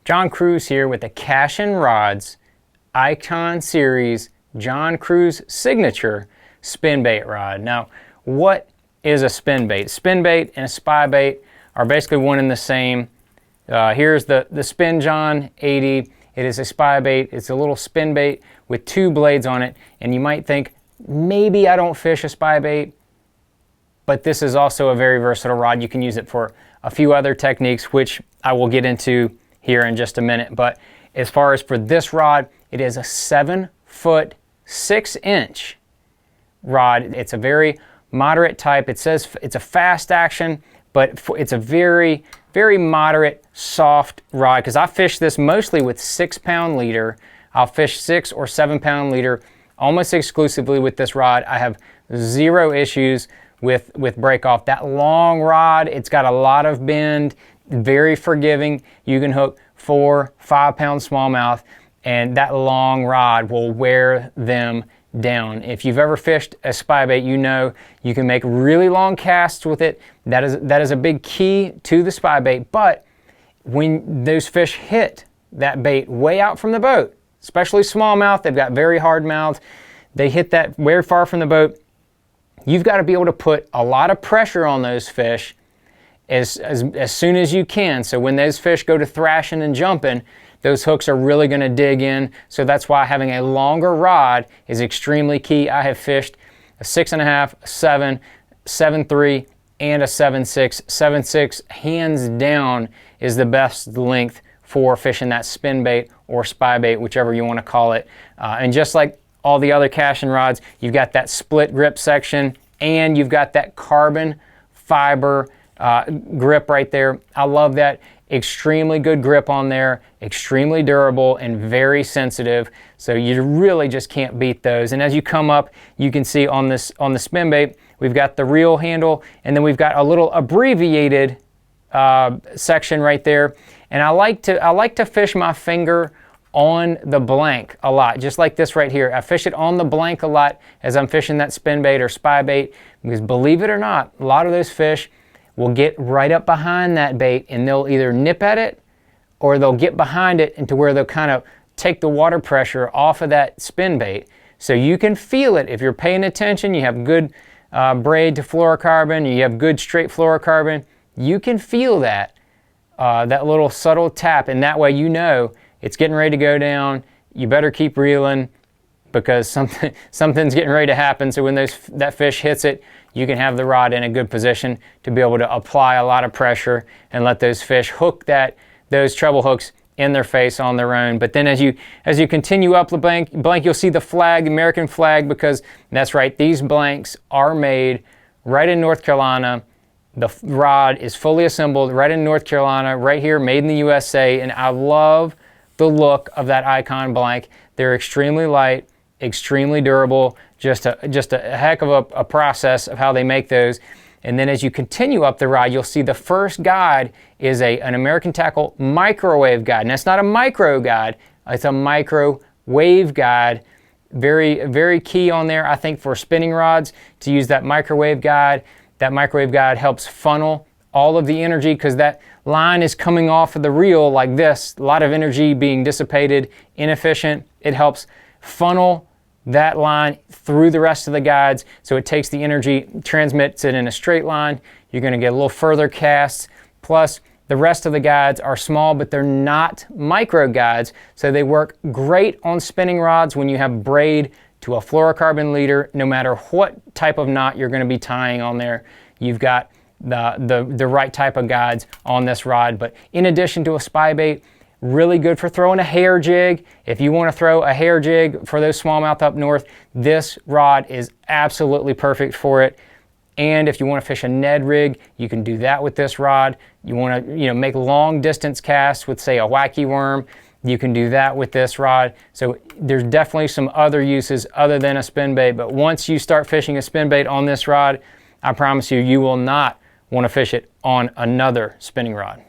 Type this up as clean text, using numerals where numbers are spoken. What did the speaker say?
John Cruz here with the Cashion Rods Icon Series John Cruz Signature Spinbait Rod. Now, what is a spinbait? Spinbait and a spybait are basically one and the same. Here's the Spin John 80. It is a spybait. It's a little spinbait with two blades on it. And you might think, maybe I don't fish a spybait, but this is also a very versatile rod. You can use it for a few other techniques, which I will get into here in just a minute. But as far as for this rod, it is a 7-foot 6-inch rod. It's a very moderate type. It says it's a fast action, but it's a very, very moderate, soft rod. Because I fish this mostly with 6-pound leader. I'll fish 6 or 7-pound leader almost exclusively with this rod. I have zero issues with break off. That long rod, it's got a lot of bend, very forgiving. You can hook 4, 5-pound smallmouth, and that long rod will wear them down. If you've ever fished a spybait, you know you can make really long casts with it. That is a big key to the spybait. But when those fish hit that bait way out from the boat, especially smallmouth, they've got very hard mouths, they hit that very far from the boat, you've got to be able to put a lot of pressure on those fish as soon as you can. So when those fish go to thrashing and jumping, those hooks are really going to dig in. So that's why having a longer rod is extremely key. I have fished a 6.5, 7, 7.3, and a 7.6. 7.6, hands down, is the best length for fishing that spinbait or spybait, whichever you want to call it. And just like all the other Cashion rods, you've got that split grip section, and you've got that carbon fiber grip right there. I love that. Extremely good grip on there, extremely durable and very sensitive. So you really just can't beat those. And as you come up, you can see on the spinbait, we've got the reel handle, and then we've got a little abbreviated section right there. And I like to fish my finger on the blank a lot, just like this right here. I fish it on the blank a lot as I'm fishing that spinbait or spybait, because believe it or not, a lot of those fish will get right up behind that bait, and they'll either nip at it or they'll get behind it into where they'll kind of take the water pressure off of that spinbait. So you can feel it if you're paying attention. You have good braid to fluorocarbon, you have good straight fluorocarbon, you can feel that little subtle tap, and that way you know it's getting ready to go down. You better keep reeling, because something's getting ready to happen. So when that fish hits it, you can have the rod in a good position to be able to apply a lot of pressure and let those fish hook those treble hooks in their face on their own. But then as you continue up the blank, you'll see the flag, the American flag, because that's right, these blanks are made right in North Carolina. The rod is fully assembled right in North Carolina, right here, made in the USA, and I love the look of that Icon blank. They're extremely light, extremely durable, just a heck of a process of how they make those. And then as you continue up the rod, you'll see the first guide is an American Tackle microwave guide. And that's not a micro guide, it's a microwave guide. Very, very key on there, I think, for spinning rods to use that microwave guide. That microwave guide helps funnel all of the energy, because that line is coming off of the reel like this, a lot of energy being dissipated, inefficient. It helps funnel that line through the rest of the guides, so it takes the energy, transmits it in a straight line. You're going to get a little further casts. Plus, the rest of the guides are small, but they're not micro guides, so they work great on spinning rods when you have braid to a fluorocarbon leader. No matter what type of knot you're going to be tying on there, you've got the right type of guides on this rod. But in addition to a spybait, really good for throwing a hair jig. If you want to throw a hair jig for those smallmouth up north, this rod is absolutely perfect for it. And if you want to fish a Ned rig, you can do that with this rod. You want to make long distance casts with, say, a wacky worm, you can do that with this rod. So there's definitely some other uses other than a spinbait. But once you start fishing a spinbait on this rod, I promise you, you will not want to fish it on another spinning rod.